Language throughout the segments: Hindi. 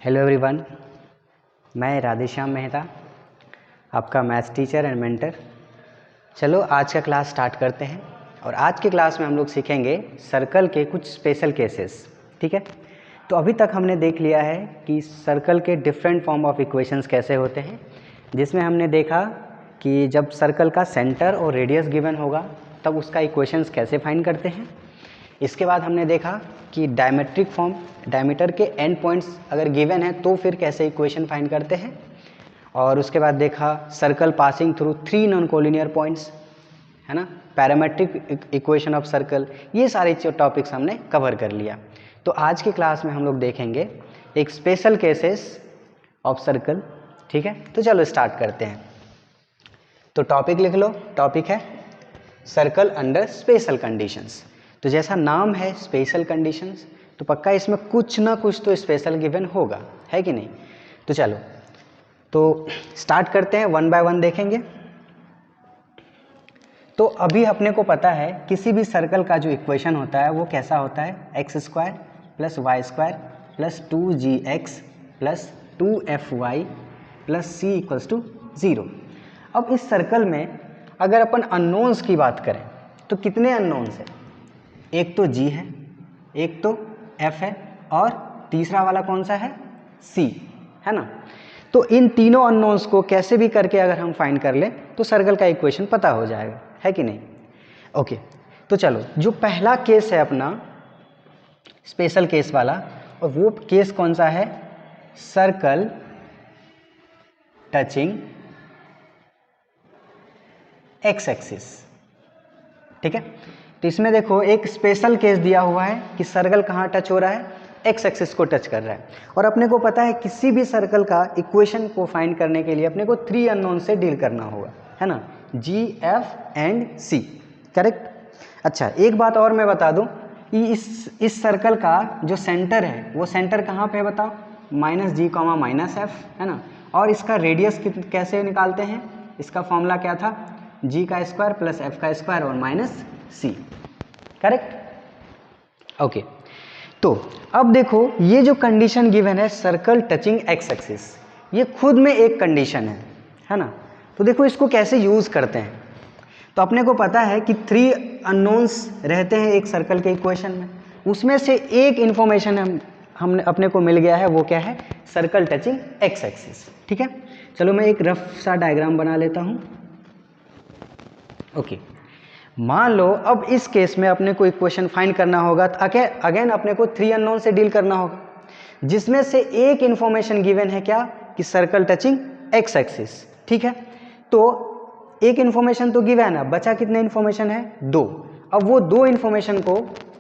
हेलो एवरीवन, मैं राधेश्याम मेहता, आपका मैथ्स टीचर एंड मेंटर। चलो आज का क्लास स्टार्ट करते हैं और आज के क्लास में हम लोग सीखेंगे सर्कल के कुछ स्पेशल केसेस। ठीक है, तो अभी तक हमने देख लिया है कि सर्कल के डिफरेंट फॉर्म ऑफ इक्वेशंस कैसे होते हैं, जिसमें हमने देखा कि जब सर्कल का सेंटर और रेडियस गिवन होगा तब उसका इक्वेशंस कैसे फाइंड करते हैं। इसके बाद हमने देखा कि डायमेट्रिक फॉर्म, डायमीटर के एंड पॉइंट्स अगर गिवन है तो फिर कैसे इक्वेशन फाइंड करते हैं। और उसके बाद देखा circle passing through 3 non collinear points, है ना, पैरामेट्रिक इक्वेशन ऑफ सर्कल। ये सारे टॉपिक्स हमने कवर कर लिया। तो आज की क्लास में हम लोग देखेंगे एक स्पेशल केसेस ऑफ सर्कल। ठीक है, तो चलो स्टार्ट करते हैं। तो टॉपिक लिख लो, टॉपिक है सर्कल अंडर स्पेशल कंडीशंस। तो जैसा नाम है स्पेशल कंडीशंस, तो पक्का इसमें कुछ ना कुछ तो स्पेशल गिवन होगा, है कि नहीं। तो चलो तो स्टार्ट करते हैं, वन बाय वन देखेंगे। तो अभी अपने को पता है किसी भी सर्कल का जो इक्वेशन होता है वो कैसा होता है, x square plus y square plus 2gx plus 2fy plus c equals to 0। अब इस सर्कल में अगर अपन अननोन्स की बात करें तो कितने अननोन्स हैं, एक तो g है, एक तो f है और तीसरा वाला कौन सा है, c, है ना। तो इन तीनों अननोन्स को कैसे भी करके अगर हम फाइंड कर लें तो सर्कल का इक्वेशन पता हो जाएगा, है कि नहीं। ओके, तो चलो जो पहला केस है अपना स्पेशल केस वाला, और वो केस कौन सा है, सर्कल टचिंग एक्स एक्सिस। ठीक है, तो इसमें देखो एक स्पेशल केस दिया हुआ है कि सर्कल कहाँ टच हो रहा है, एक्स एक्सिस को टच कर रहा है। और अपने को पता है किसी भी सर्कल का इक्वेशन को फाइंड करने के लिए अपने को 3 अननोन से डील करना होगा, है ना, जी, एफ एंड सी, करेक्ट। अच्छा, एक बात और मैं बता दूं कि इस सर्कल का जो सेंटर है वो सेंटर कहाँ पे है बताओ, -g, -f, है ना। और इसका रेडियस कैसे निकालते हैं, इसका फॉर्मूला क्या था, g का स्क्वायर प्लस f का स्क्वायर और माइनस c, करेक्ट। ओके, तो अब देखो ये जो कंडीशन गिवन है सर्कल टचिंग एक्स एक्सिस, ये खुद में एक कंडीशन है ना। तो देखो इसको कैसे यूज करते हैं। तो अपने को पता है कि 3 अननोन्स रहते हैं एक सर्कल के इक्वेशन में, उसमें से एक इंफॉर्मेशन हमने अपने को मिल गया है, वो क्या है, सर्कल टचिंग एक्स एक्सिस। ठीक है, चलो मैं एक रफ सा डायग्राम बना लेता हूं। ओके, मान लो अब इस केस में अपने को इक्वेशन फाइंड करना होगा, तो अगेन अपने को 3 अननोन से डील करना होगा, जिसमें से एक इंफॉर्मेशन गिवन है क्या, कि सर्कल टचिंग एक्स एक्सिस। ठीक है, तो एक इंफॉर्मेशन तो गिवन है, बचा कितने इंफॉर्मेशन है, 2। अब वो 2 इंफॉर्मेशन को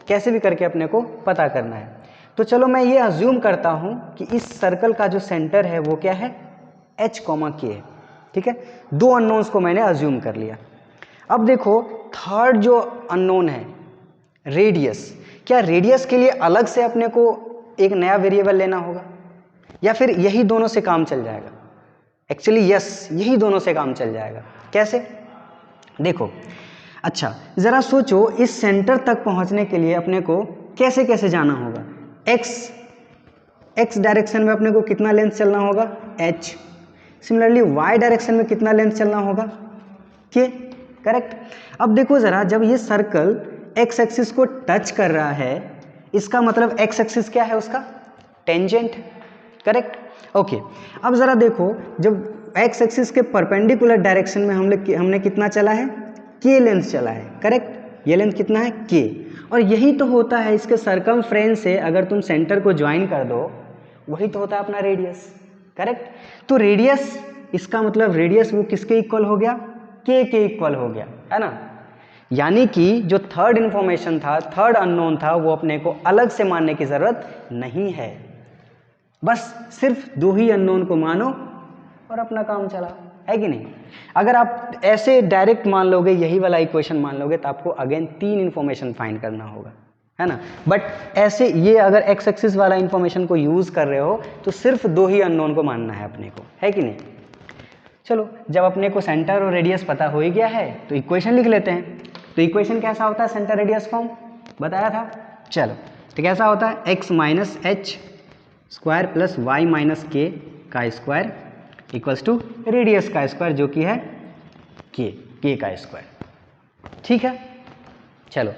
कैसे भी करके अपने को पता करना है। तो चलो मैं ये अज्यूम करता हूं कि इस सर्कल का जो सेंटर है वो क्या है, h, k। ठीक है, 2 अननोन्स को मैंने अज्यूम कर लिया। अब देखो थर्ड जो अननोन है रेडियस, क्या रेडियस के लिए अलग से अपने को एक नया वेरिएबल लेना होगा या फिर यही दोनों से काम चल जाएगा। एक्चुअली यस, यही दोनों से काम चल जाएगा। कैसे, देखो, अच्छा जरा सोचो इस सेंटर तक पहुंचने के लिए अपने को कैसे कैसे जाना होगा। एक्स डायरेक्शन में अपने को कितना लेंथ चलना होगा, h। सिमिलरली वाई डायरेक्शन में कितना लेंथ चलना होगा, k, करेक्ट। अब देखो जरा, जब ये सर्कल एक्स एक्सिस को टच कर रहा है, इसका मतलब एक्स एक्सिस क्या है, उसका टेंजेंट, करेक्ट। ओके, अब जरा देखो, जब एक्स एक्सिस के परपेंडिकुलर डायरेक्शन में हमने कितना चला है, के लेंथ चला है, करेक्ट। ये लेंथ कितना है, के। और यही तो होता है इसके सरकमफ्रेंस से अगर तुम सेंटर को ज्वाइन कर दो, वही तो होता है अपना रेडियस, करेक्ट। तो रेडियस, इसका मतलब रेडियस वो किसके इक्वल हो गया, के इक्वल हो गया, है ना। यानी कि जो थर्ड इंफॉर्मेशन था, थर्ड अननोन था, वो अपने को अलग से मानने की जरूरत नहीं है, बस सिर्फ 2 ही अननोन को मानो और अपना काम चला, है कि नहीं। अगर आप ऐसे डायरेक्ट मान लोगे, यही वाला इक्वेशन मान लोगे, तो आपको अगेन 3 इंफॉर्मेशन फाइंड करना होगा, है ना। बट ऐसे ये अगर एक्स एक्सिस वाला इंफॉर्मेशन को यूज कर रहे हो तो सिर्फ 2 ही अननोन को मानना है अपने को, है कि नहीं। चलो, जब अपने को सेंटर और रेडियस पता हो ही गया है तो इक्वेशन लिख लेते हैं। तो इक्वेशन कैसा होता है, सेंटर रेडियस फॉर्म बताया था। चलो, तो कैसा होता है, x - h square plus Y minus k का स्क्वायर इक्वल्स टू रेडियस का स्क्वायर जो कि है के का स्क्वायर। ठीक है, चलो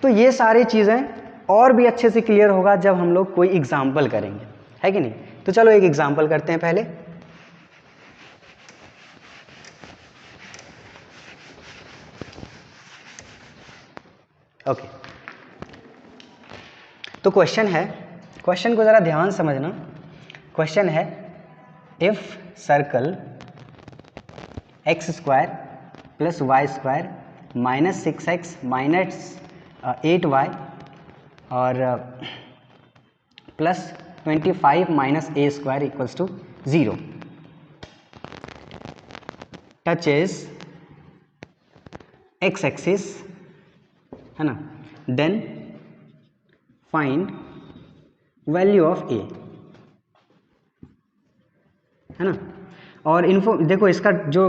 तो ये सारी चीज़ें और भी अच्छे से क्लियर होगा जब हम लोग कोई एग्जाम्पल करेंगे, है कि नहीं। तो चलो एक एग्जाम्पल करते हैं पहले। ओके, तो क्वेश्चन है, क्वेश्चन को ज़रा ध्यान समझना। क्वेश्चन है if circle x square plus y square minus 6x minus 8y और plus 25 minus a square equals to 0 touches x axis, है ना, then find value of a, है ना। और इन्फो देखो, इसका जो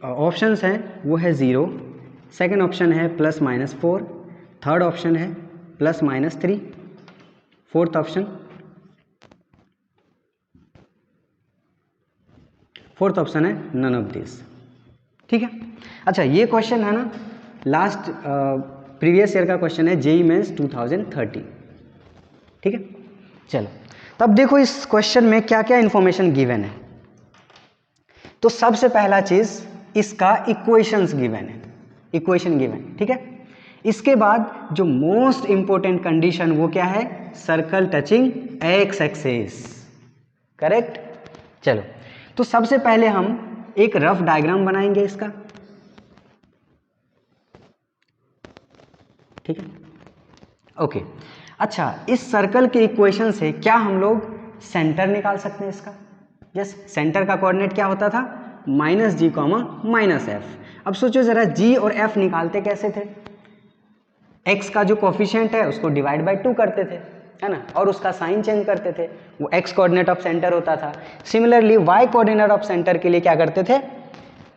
ऑप्शंस हैं वो है 0, सेकंड ऑप्शन है प्लस माइनस 4, थर्ड ऑप्शन है प्लस माइनस 3, फोर्थ ऑप्शन है नन ऑफ दिस। ठीक है, अच्छा ये क्वेश्चन है ना लास्ट प्रीवियस ईयर का क्वेश्चन है, जेईई मेंस 2030। ठीक है, चलो तब देखो इस क्वेश्चन में क्या क्या इंफॉर्मेशन गिवन है। तो सबसे पहला चीज इसका इक्वेशंस गिवन है, इक्वेशन गिवन, ठीक है। इसके बाद जो मोस्ट इंपॉर्टेंट कंडीशन वो क्या है, circle touching x axis, correct. चलो तो सबसे पहले हम एक रफ डायग्राम बनाएंगे इसका, ठीक है, ओके। अच्छा, इस सर्कल के इक्वेशन से क्या हम लोग सेंटर निकाल सकते हैं इसका? यस, सेंटर का कोऑर्डिनेट क्या होता था, माइनस जी कॉमा माइनस एफ। अब सोचो जरा जी और एफ निकालते कैसे थे, एक्स का जो कोफिशिएंट है उसको डिवाइड बाय 2 करते थे, है ना, और उसका साइन चेंज करते थे, वो एक्स कोऑर्डिनेट ऑफ सेंटर होता था। Similarly y coordinate of centre के लिए क्या करते थे,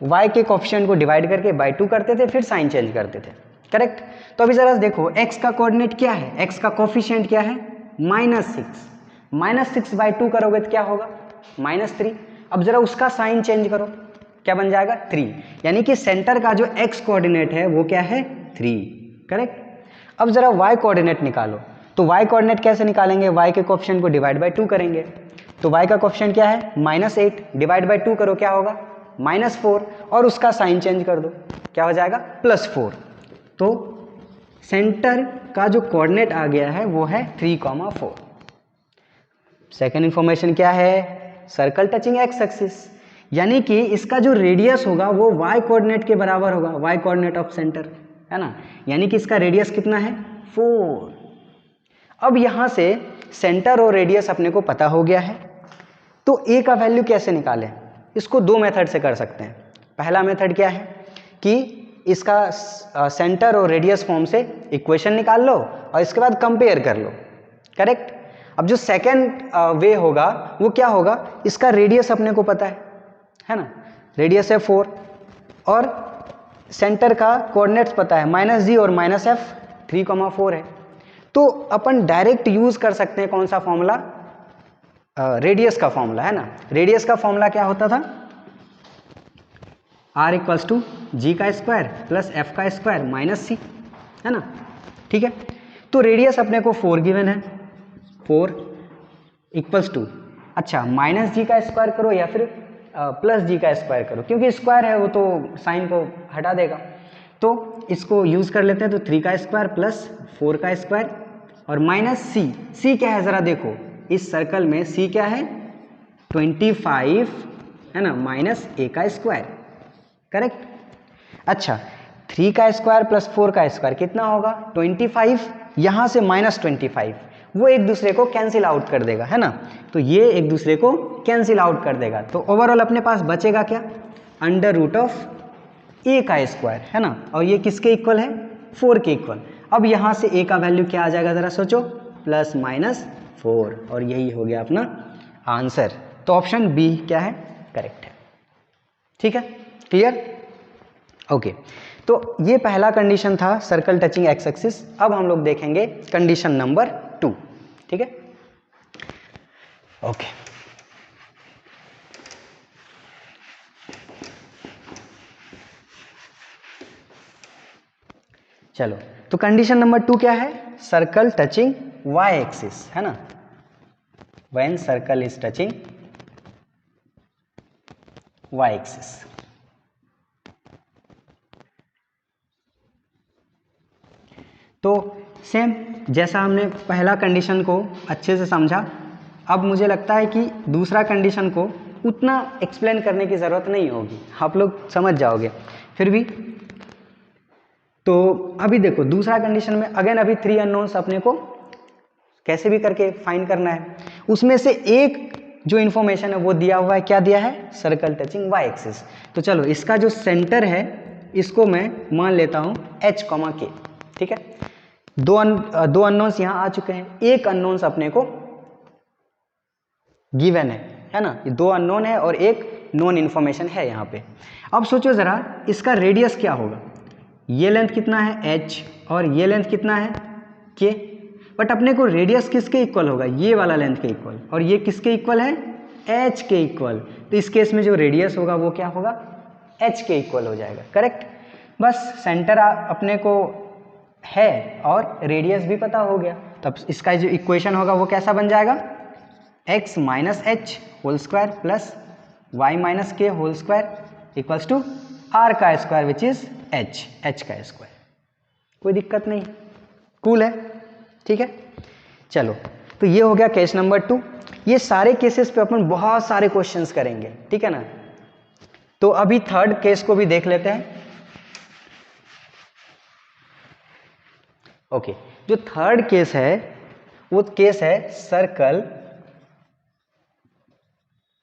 वाई के कोफिशिएंट को डिवाइड करके बाय 2 करते थे, फिर साइन चेंज करते थे, करेक्ट। तो अभी जरा देखो एक्स का कोऑर्डिनेट क्या है, एक्स का कोफिशिएंट क्या है, -6, -6 बाय 2 करोगे तो क्या होगा, -3। अब जरा उसका साइन चेंज करो, क्या बन जाएगा 3, यानी कि सेंटर का जो एक्स कोऑर्डिनेट है वो क्या है 3, करेक्ट। अब जरा वाई कोऑर्डिनेट निकालो, तो वाई कोऑर्डिनेट कैसे निकालेंगे, वाई के कोफिशिएंट को डिवाइड बाय 2 करेंगे, तो वाई का कोफिशिएंट क्या है -8, डिवाइड बाय 2 करो क्या होगा -4, और उसका साइन चेंज कर दो, क्या हो जाएगा +4। तो सेंटर का जो कोऑर्डिनेट आ गया है वो है 3,4। सेकेंड इंफॉर्मेशन क्या है, सर्कल टचिंग एक्स एक्सिस, यानी कि इसका जो रेडियस होगा वो वाई कोऑर्डिनेट के बराबर होगा, वाई कोऑर्डिनेट ऑफ सेंटर, है ना, यानी कि इसका रेडियस कितना है 4। अब यहां से सेंटर और रेडियस अपने को पता हो गया है, तो ए का वैल्यू कैसे निकालें, इसको 2 मेथड से कर सकते हैं। पहला मेथड क्या है कि इसका सेंटर और रेडियस फॉर्म से इक्वेशन निकाल लो और इसके बाद कंपेयर कर लो, करेक्ट। अब जो सेकेंड वे होगा वो क्या होगा, इसका रेडियस अपने को पता है ना, रेडियस है 4 और सेंटर का कोऑर्डिनेट्स पता है -g और -f, 3,4 है, तो अपन डायरेक्ट यूज कर सकते हैं कौन सा फॉर्मूला, रेडियस का फॉर्मूला, है ना। रेडियस का फॉर्मूला क्या होता था, r इक्वल्स टू जी का स्क्वायर प्लस एफ का स्क्वायर माइनस सी, है ना, ठीक है। तो रेडियस अपने को 4 गिवन है, 4 इक्वल्स टू, अच्छा -g का स्क्वायर करो या फिर +g का स्क्वायर करो, क्योंकि स्क्वायर है वो तो साइन को हटा देगा, तो इसको यूज कर लेते हैं। तो 3 का स्क्वायर प्लस 4 का स्क्वायर और माइनस सी क्या है जरा देखो, इस सर्कल में सी क्या है 25, है ना, माइनस ए का स्क्वायर, करेक्ट। अच्छा, 3 का स्क्वायर प्लस 4 का स्क्वायर कितना होगा 25, यहां से -25, वो एक दूसरे को कैंसिल आउट कर देगा, है ना, तो ये एक दूसरे को कैंसिल आउट कर देगा, तो ओवरऑल अपने पास बचेगा क्या, √a का स्क्वायर, है ना, और ये किसके इक्वल है 4 के इक्वल। अब यहां से a का वैल्यू क्या आ जाएगा जरा सोचो, +-4, और यही हो गया अपना आंसर। तो ऑप्शन बी क्या है, करेक्ट है, ठीक है, क्लियर, ओके। तो ये पहला कंडीशन था सर्कल टचिंग एक्स एक्सिस। अब हम लोग देखेंगे कंडीशन नंबर 2, ठीक है। ओके चलो, तो कंडीशन नंबर 2 क्या है? सर्कल टचिंग y एक्सिस, है ना, when circle is touching y axis. तो सेम जैसा हमने पहला कंडीशन को अच्छे से समझा, अब मुझे लगता है कि दूसरा कंडीशन को उतना एक्सप्लेन करने की ज़रूरत नहीं होगी, आप लोग समझ जाओगे फिर भी। तो अभी देखो दूसरा कंडीशन में अगेन अभी 3 अननोन्स अपने को कैसे भी करके फाइंड करना है। उसमें से एक जो इन्फॉर्मेशन है वो दिया हुआ है, क्या दिया है? Circle touching y axis. तो चलो इसका जो सेंटर है इसको मैं मान लेता हूँ h, k, ठीक है। दो अननोन्स यहाँ आ चुके हैं, एक अननोन्स अपने को गिवन है ना, ये 2 अननोन है और एक नॉन इन्फॉर्मेशन है यहाँ पे। अब सोचो ज़रा इसका रेडियस क्या होगा? ये लेंथ कितना है h और ये लेंथ कितना है k, बट अपने को रेडियस किसके इक्वल होगा? ये वाला लेंथ के इक्वल, और ये किसके इक्वल है? h के इक्वल। तो इस केस में जो रेडियस होगा वो क्या होगा? h के इक्वल हो जाएगा, करेक्ट। बस सेंटर अपने को है और रेडियस भी पता हो गया, तब इसका जो इक्वेशन होगा वो कैसा बन जाएगा? x minus H whole square plus Y minus K whole square equals to r का स्क्वायर विच इज h का स्क्वायर। कोई दिक्कत नहीं, कूल है, ठीक है। चलो, तो ये हो गया केस नंबर 2। ये सारे केसेस पे अपन बहुत सारे क्वेश्चंस करेंगे, ठीक है ना। तो अभी थर्ड केस को भी देख लेते हैं। ओके, जो थर्ड केस है वो केस है circle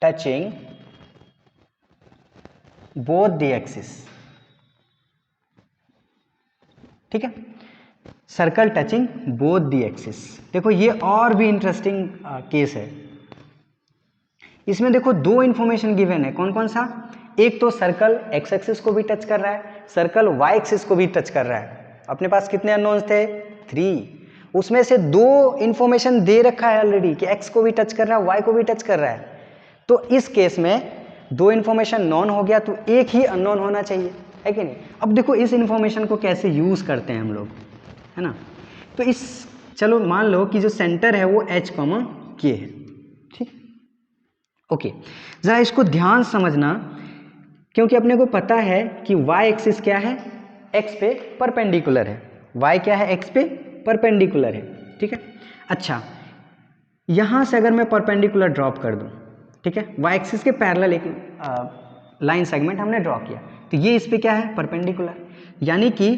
touching both the axis, ठीक है। Circle touching both the axis, देखो ये और भी इंटरेस्टिंग केस है। इसमें देखो 2 इंफॉर्मेशन गिवन है, कौन कौन सा? एक तो सर्कल एक्स एक्सिस को भी टच कर रहा है, सर्कल वाई एक्सिस को भी टच कर रहा है। अपने पास कितने अननोन्स थे? 3। उसमें से 2 इंफॉर्मेशन दे रखा है ऑलरेडी कि एक्स को भी टच कर रहा है, वाई को भी टच कर रहा है। तो इस केस में 2 इंफॉर्मेशन नॉन हो गया, तो एक ही अननोन होना चाहिए, है कि नहीं। अब देखो इस इंफॉर्मेशन को कैसे यूज करते हैं हम लोग, है ना। तो इस चलो मान लो कि जो सेंटर है वो h, k है, ठीक। ओके, जरा इसको ध्यान समझना, क्योंकि अपने को पता है कि y एक्सिस क्या है? x पे परपेंडिकुलर है। y क्या है? x पे परपेंडिकुलर है, ठीक है। अच्छा, यहां से अगर मैं परपेंडिकुलर ड्रॉप कर दूं, ठीक है, y एक्सिस के पैरेलल एक लाइन सेगमेंट हमने ड्रॉ किया, तो ये इस पे क्या है? परपेंडिकुलर। यानी कि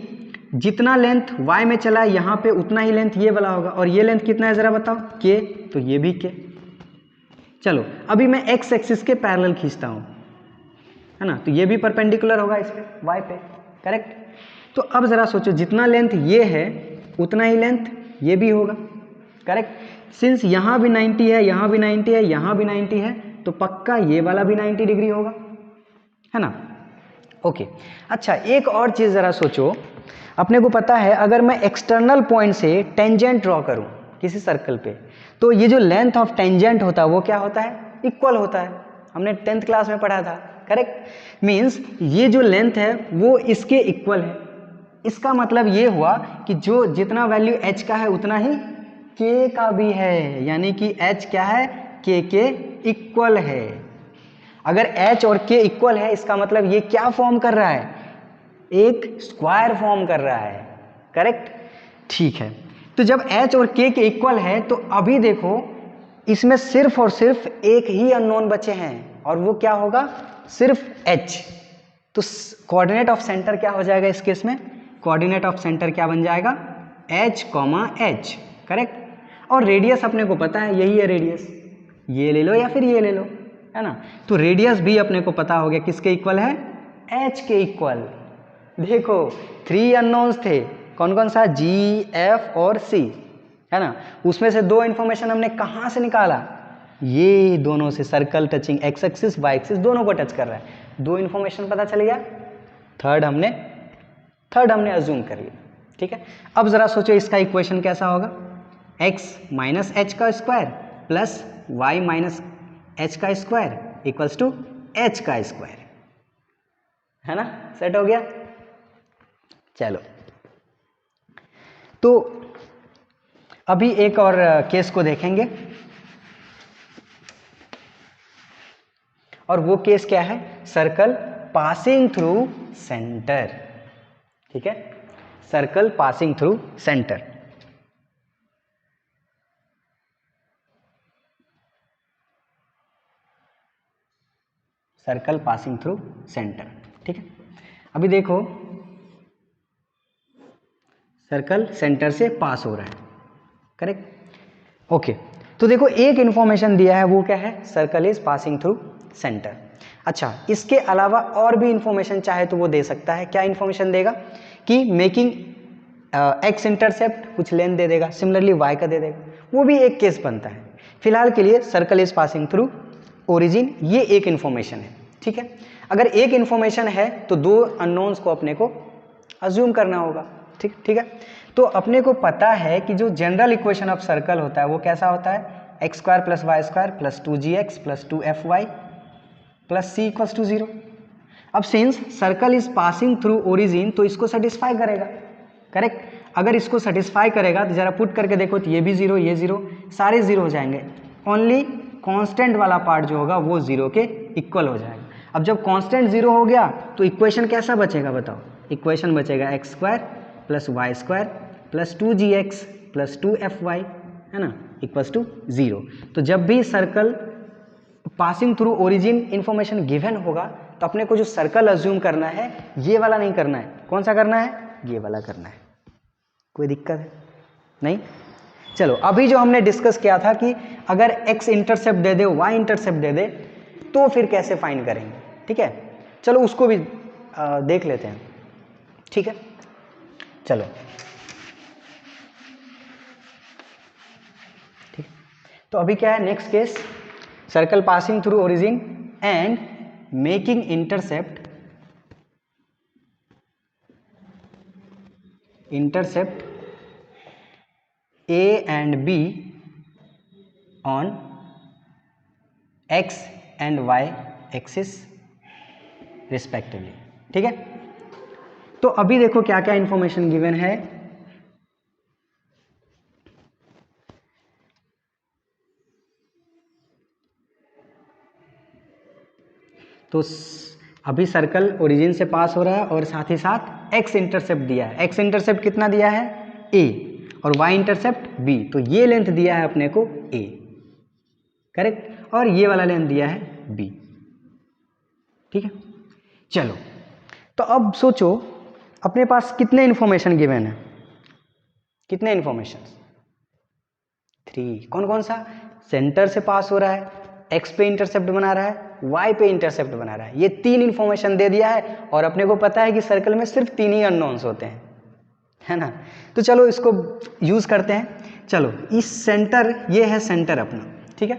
जितना लेंथ y में चला है यहाँ पे उतना ही लेंथ ये वाला होगा, और ये लेंथ कितना है जरा बताओ? k, तो ये भी k। चलो अभी मैं x एक्सिस के पैरेलल खींचता हूँ, है ना, तो ये भी परपेंडिकुलर होगा इस पे, y पे, करेक्ट। तो अब जरा सोचो जितना लेंथ ये है उतना ही लेंथ ये भी होगा, करेक्ट। सिंस यहाँ भी 90 है, यहाँ भी 90 है, यहाँ भी 90 है, तो पक्का ये वाला भी 90 डिग्री होगा, है ना। ओके, अच्छा एक और चीज़ ज़रा सोचो, अपने को पता है अगर मैं एक्सटर्नल पॉइंट से टेंजेंट ड्रॉ करूं किसी सर्कल पे, तो ये जो लेंथ ऑफ टेंजेंट होता है वो क्या होता है? इक्वल होता है। हमने 10th क्लास में पढ़ा था, करेक्ट। मीन्स ये जो लेंथ है वो इसके इक्वल है। इसका मतलब ये हुआ कि जो जितना वैल्यू h का है उतना ही k का भी है, यानी कि h क्या है? k के इक्वल है। अगर h और k इक्वल है इसका मतलब ये क्या फॉर्म कर रहा है? एक स्क्वायर फॉर्म कर रहा है, करेक्ट, ठीक है। तो जब h और k के इक्वल है तो अभी देखो इसमें सिर्फ और सिर्फ एक ही अननोन बचे हैं, और वो क्या होगा? सिर्फ h। तो कोऑर्डिनेट ऑफ सेंटर क्या हो जाएगा इस केस में? कोऑर्डिनेट ऑफ सेंटर क्या बन जाएगा? h, h, correct. और रेडियस अपने को पता है, यही है रेडियस, ये ले लो या फिर ये ले लो, है ना। तो रेडियस भी अपने को पता हो गया किसके इक्वल है? h के इक्वल। देखो 3 अननोन्स थे, कौन कौन सा? G, F और C, है ना। उसमें से 2 इंफॉर्मेशन हमने कहाँ से निकाला? ये दोनों से, circle touching x axis y axis दोनों को टच कर रहा है, 2 इंफॉर्मेशन पता चल गया। थर्ड हमने अज्यूम कर लिया, ठीक है। अब जरा सोचो इसका इक्वेशन कैसा होगा? x माइनस एच का square plus Y minus h का स्क्वायर इक्वल्स टू एच का स्क्वायर, है ना, सेट हो गया। चलो तो अभी एक और केस को देखेंगे, और वो केस क्या है, सर्कल पासिंग थ्रू सेंटर, ठीक है, circle passing through centre. Circle passing through centre, ठीक है। अभी देखो सर्कल सेंटर से पास हो रहा है, करेक्ट, ओके। तो देखो एक इंफॉर्मेशन दिया है, वो क्या है, circle is passing through centre. अच्छा, इसके अलावा और भी इंफॉर्मेशन चाहे तो वो दे सकता है। क्या इंफॉर्मेशन देगा कि मेकिंग एक्स इंटरसेप्ट, कुछ लेंथ दे देगा, सिमिलरली वाई का दे देगा, वो भी एक केस बनता है। फिलहाल के लिए circle is passing through origin, ये एक इंफॉर्मेशन है, ठीक है। अगर एक इंफॉर्मेशन है तो दो अननोन्स को अपने को अज्यूम करना होगा, ठीक है। तो अपने को पता है कि जो जनरल इक्वेशन ऑफ सर्कल होता है वो कैसा होता है, x square plus y square plus 2gx plus 2fy plus c equals to 0। अब since circle is passing through origin तो इसको सेटिस्फाई करेगा, करेक्ट। अगर इसको सेटिस्फाई करेगा तो जरा पुट करके देखो, तो ये भी 0, ये 0, सारे 0 हो जाएंगे, ओनली कांस्टेंट वाला पार्ट जो होगा वो 0 के इक्वल हो जाएगा। अब जब कांस्टेंट 0 हो गया तो इक्वेशन कैसा बचेगा बताओ, इक्वेशन बचेगा x square plus y square plus 2gx plus 2fy, है ना, इक्वल्स टू 0। तो जब भी circle passing through origin information given होगा तो अपने को जो सर्कल अज्यूम करना है ये वाला नहीं करना है, कौन सा करना है, ये वाला करना है। कोई दिक्कत है नहीं। चलो अभी जो हमने डिस्कस किया था कि अगर x इंटरसेप्ट दे दे, y इंटरसेप्ट दे दे, तो फिर कैसे फाइंड करेंगे, ठीक है। चलो उसको भी देख लेते हैं, ठीक है। चलो ठीक, तो अभी क्या है next case, circle passing through origin and making intercept A and B on x and y axis respectively, ठीक है। तो अभी देखो क्या क्या इंफॉर्मेशन गिवन है। तो अभी सर्कल ओरिजिन से पास हो रहा है और साथ ही साथ x इंटरसेप्ट दिया है। x इंटरसेप्ट कितना दिया है, a, और y इंटरसेप्ट b, तो ये लेंथ दिया है अपने को a, करेक्ट, और ये वाला लेंथ दिया है b, ठीक है। चलो तो अब सोचो अपने पास कितने इंफॉर्मेशन गिवन है, कितने इंफॉर्मेशन, 3। कौन कौन सा, सेंटर से पास हो रहा है, x पे इंटरसेप्ट बना रहा है, y पे इंटरसेप्ट बना रहा है, ये 3 इंफॉर्मेशन दे दिया है। और अपने को पता है कि सर्कल में सिर्फ 3 ही अननोन्स होते हैं, है ना। तो चलो इसको यूज करते हैं। चलो इस सेंटर, ये है सेंटर अपना, ठीक है।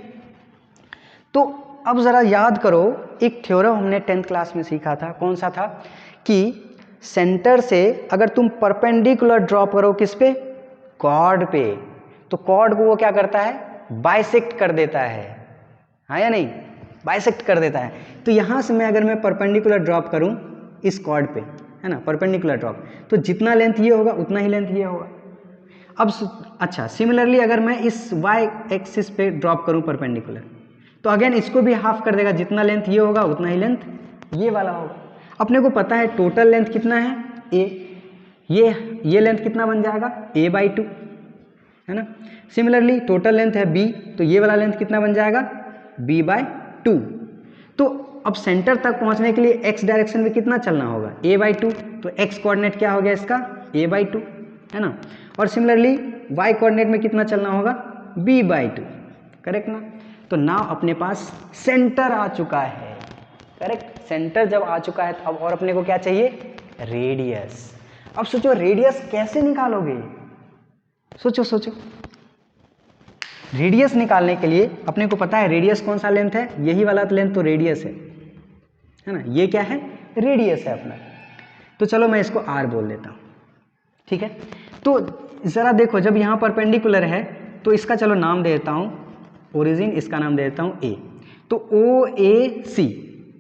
तो अब जरा याद करो, एक थ्योरम हमने 10th क्लास में सीखा था, कौन सा था, कि सेंटर से अगर तुम परपेंडिकुलर ड्रॉप करो किस पे, कॉर्ड पे, तो कॉर्ड को वो क्या करता है, बाइसेक्ट कर देता है, हाँ या नहीं, बाइसेक्ट कर देता है। तो यहाँ से मैं अगर मैं परपेंडिकुलर ड्रॉप करूँ इस कॉर्ड पे, है ना, परपेंडिकुलर ड्रॉप, तो जितना लेंथ ये होगा उतना ही लेंथ ये होगा। अब अच्छा, सिमिलरली अगर मैं इस y एक्सिस पे ड्रॉप करूँ परपेंडिकुलर, तो अगेन इसको भी हाफ कर देगा, जितना लेंथ ये होगा उतना ही लेंथ ये वाला होगा। अपने को पता है टोटल लेंथ कितना है a, ये लेंथ कितना बन जाएगा a/2, है ना। सिमिलरली टोटल लेंथ है b, तो ये वाला लेंथ कितना बन जाएगा b/2। तो अब सेंटर तक पहुंचने के लिए x डायरेक्शन में कितना चलना होगा a/2, तो x कोऑर्डिनेट क्या हो गया इसका a/2, है ना। और सिमिलरली y कोऑर्डिनेट में कितना चलना होगा b/2, करेक्ट ना। तो नाउ अपने पास सेंटर आ चुका है, करेक्ट। सेंटर जब आ चुका है तो अब और अपने को क्या चाहिए, रेडियस। अब सोचो रेडियस कैसे निकालोगे, सोचो सोचो। रेडियस निकालने के लिए अपने को पता है रेडियस कौन सा लेंथ है, यही वाला लेंथ तो रेडियस है ना, ये क्या है, रेडियस है अपना। तो चलो मैं इसको r बोल देता हूँ, ठीक है। तो जरा देखो जब यहाँ परपेंडिकुलर है तो इसका चलो नाम दे देता हूँ ओरिजिन, इसका नाम दे देता हूँ ए। तो ओ ए सी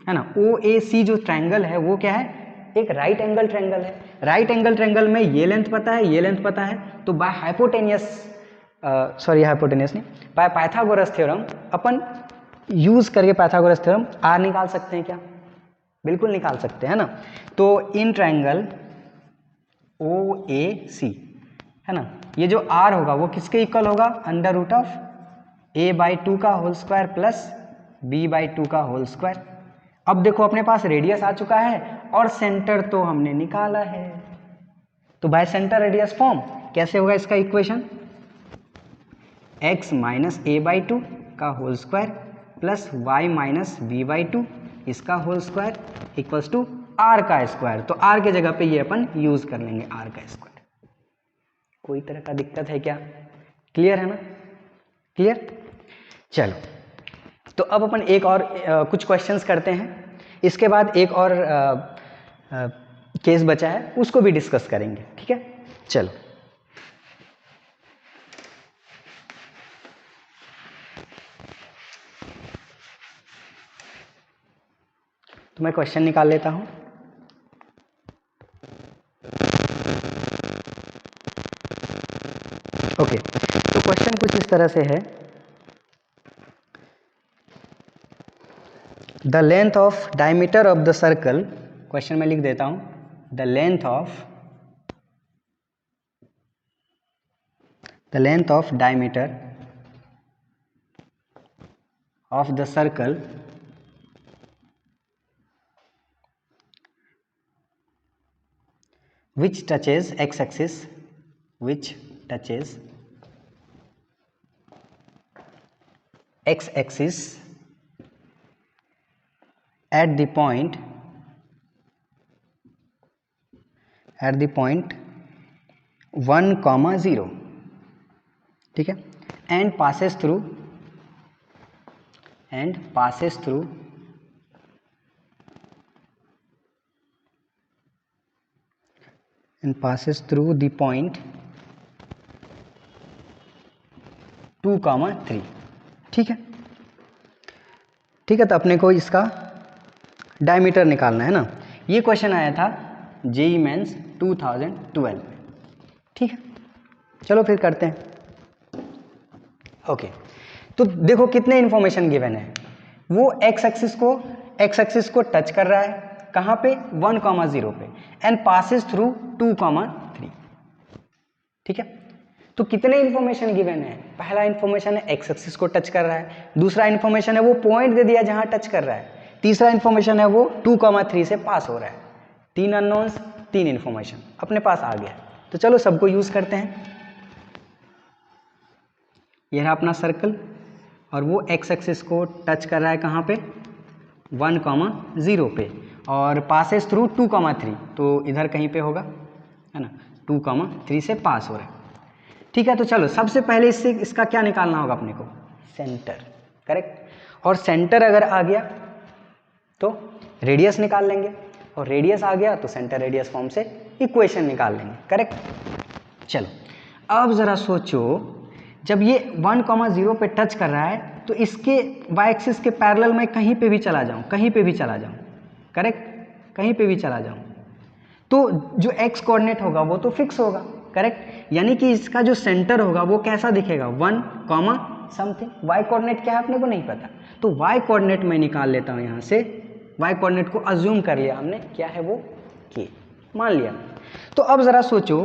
है ना, ओ ए सी जो ट्रायंगल है वो क्या है, एक राइट एंगल ट्रायंगल है। राइट एंगल ट्रायंगल में ये लेंथ पता है, ये लेंथ पता है, तो बाय हाइपोटेनियस हाइपोटेनियस नहीं, by Pythagoras theorem upon use करके पाइथागोरस थ्योरम आर निकाल सकते हैं क्या, बिल्कुल निकाल सकते हैं ना। तो इन ट्रायंगल ओ ए सी है ना, ये जो आर होगा वो किसके इक्वल होगा, under root of a by 2 का whole square plus b by 2 का होल स्क्वायर। अब देखो अपने पास रेडियस आ चुका है और सेंटर तो हमने निकाला है, तो बाय सेंटर रेडियस फॉर्म कैसे होगा इसका equation, x minus a by 2 का whole square plus Y minus b by 2 इसका whole square equals to r का स्क्वायर। तो आर के जगह पे ये अपन यूज कर लेंगे आर का स्क्वायर। कोई तरह का दिक्कत है क्या, क्लियर है ना, क्लियर। चलो तो अब अपन एक और कुछ क्वेश्चंस करते हैं, इसके बाद एक और केस बचा है उसको भी डिस्कस करेंगे, ठीक है। चलो तो मैं क्वेश्चन निकाल लेता हूं। ओके, तो क्वेश्चन कुछ इस तरह से है, the length of diameter of the circle, question में लिख देता हूं, the length of diameter of the circle which touches x-axis, which touches x-axis at the point 1, 0, ठीक है, and passes through the point 2, 3, ठीक है, ठीक है। तो अपने को इसका डायमीटर निकालना है ना, ये क्वेश्चन आया था जेईई मेंस 2012 में, ठीक है। चलो फिर करते हैं। ओके, तो देखो कितने इंफॉर्मेशन गिवन है, वो एक्स एक्सिस को टच कर रहा है, कहाँ पे, 1, 0 पे, एंड पासिस थ्रू 2, 3, ठीक है। तो कितने इंफॉर्मेशन गिवन है, पहला इंफॉर्मेशन है एक्स एक्सिस को टच कर रहा है, दूसरा इंफॉर्मेशन है वो पॉइंट दे दिया जहां टच कर रहा है, तीसरा इंफॉर्मेशन है वो 2, 3 से पास हो रहा है। 3 अननोन्स, 3 इंफॉर्मेशन अपने पास आ गया। तो चलो सबको यूज करते हैं। यह है अपना सर्कल और वो एक्स एक्सिस को टच कर रहा है कहाँ पे, 1, 0 पे, और पासेस थ्रू 2, 3, तो इधर कहीं पे होगा, है ना, 2, 3 से पास हो रहा है, ठीक है। तो चलो सबसे पहले इसका क्या निकालना होगा अपने को, सेंटर, करेक्ट। और सेंटर अगर आ गया तो रेडियस निकाल लेंगे, और रेडियस आ गया तो सेंटर रेडियस फॉर्म से इक्वेशन निकाल लेंगे, करेक्ट। चलो अब जरा सोचो, जब ये 1, 0 पे टच कर रहा है तो इसके वाई एक्सिस के पैरेलल में कहीं पे भी चला जाऊं, करेक्ट, कहीं पे भी चला जाऊं, तो जो एक्स कोऑर्डिनेट होगा वो तो फिक्स होगा, करेक्ट। यानी कि इसका जो सेंटर होगा वो कैसा दिखेगा, 1, समथिंग। वाई कोऑर्डिनेट क्या है अपने को नहीं पता, तो वाई कोऑर्डिनेट मैं निकाल लेता हूं यहाँ से। वाई कोऑर्डिनेट को अज्यूम कर लिया हमने, क्या है वो, के मान लिया। तो अब जरा सोचो,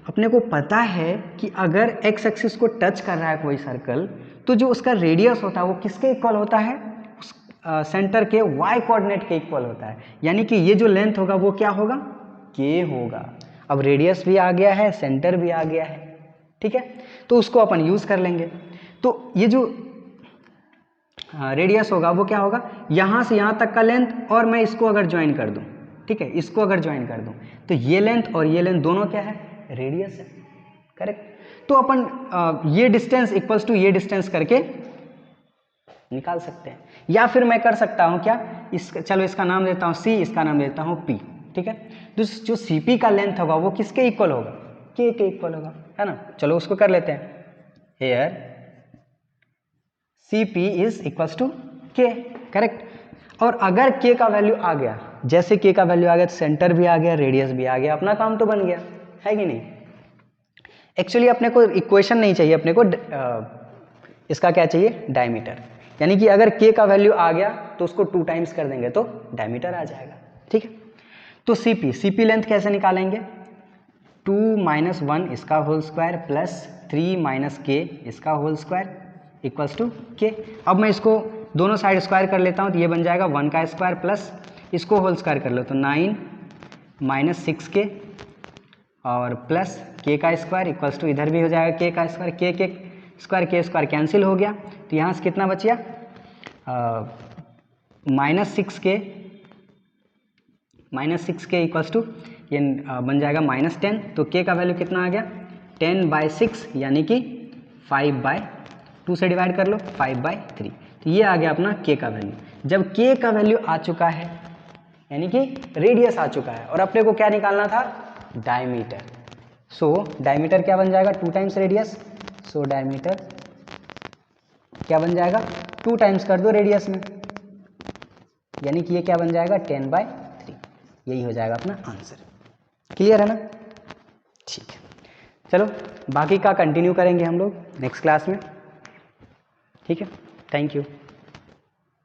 अपने को पता है कि अगर एक्स एक्सिस को टच कर रहा है कोई सर्कल, तो जो उसका रेडियस होता है वो किसके इक्वल होता है, उस सेंटर के वाई कोऑर्डिनेट के इक्वल होता है। यानी कि ये जो लेंथ होगा वो क्या होगा, के होगा। अब रेडियस भी आ गया है, सेंटर भी आ गया है, ठीक है, तो उसको अपन यूज कर लेंगे। तो ये जो रेडियस होगा वो क्या होगा, यहाँ से यहाँ तक का लेंथ, और मैं इसको अगर ज्वाइन कर दूँ, ठीक है, इसको अगर ज्वाइन कर दूँ तो ये लेंथ और ये लेंथ दोनों क्या है, रेडियस है, करेक्ट। तो अपन ये डिस्टेंस इक्वल्स टू ये डिस्टेंस करके निकाल सकते हैं, या फिर मैं कर सकता हूँ क्या, चलो इसका नाम देता हूँ सी, इसका नाम देता हूँ पी, ठीक है। जो सी पी का लेंथ होगा वो किसके इक्वल होगा, के इक्वल होगा, है ना। चलो उसको कर लेते हैं। Here c p is equals to k, correct. और अगर के का वैल्यू आ गया, जैसे के का वैल्यू आ गया तो सेंटर भी आ गया, रेडियस भी आ गया, अपना काम तो बन गया, है कि नहीं। एक्चुअली अपने को इक्वेशन नहीं चाहिए, अपने को इसका क्या चाहिए, डायमीटर। यानी कि अगर के का वैल्यू आ गया तो उसको 2 टाइम्स कर देंगे तो डायमीटर आ जाएगा, ठीक है। तो सीपी लेंथ कैसे निकालेंगे, 2 - 1 इसका होल स्क्वायर प्लस 3 - के इसका होल स्क्वायर इक्वल्स टू के। अब मैं इसको दोनों साइड स्क्वायर कर लेता हूँ तो ये बन जाएगा 1 का स्क्वायर प्लस इसको होल स्क्वायर कर लो तो 9 - 6 के और प्लस के का स्क्वायर इक्वल्स टू इधर भी हो जाएगा के का स्क्वायर, के स्क्वायर कैंसिल हो गया तो यहाँ से कितना बच गया, -6 के इक्वल्स टू ये बन जाएगा -10। तो के का वैल्यू कितना आ गया, 10/6 यानी कि 5/2 से डिवाइड कर लो 5/3। तो ये आ गया अपना के का वैल्यू। जब के का वैल्यू आ चुका है यानी कि रेडियस आ चुका है और अपने को क्या निकालना था, डायमीटर। सो डायमीटर क्या बन जाएगा, 2 टाइम्स रेडियस। सो डायमीटर क्या बन जाएगा, 2 टाइम्स कर दो रेडियस में, यानी कि ये क्या बन जाएगा 10/3। यही हो जाएगा अपना आंसर। क्लियर है ना, ठीक है। चलो बाकी का कंटिन्यू करेंगे हम लोग नेक्स्ट क्लास में, ठीक है। Thank you.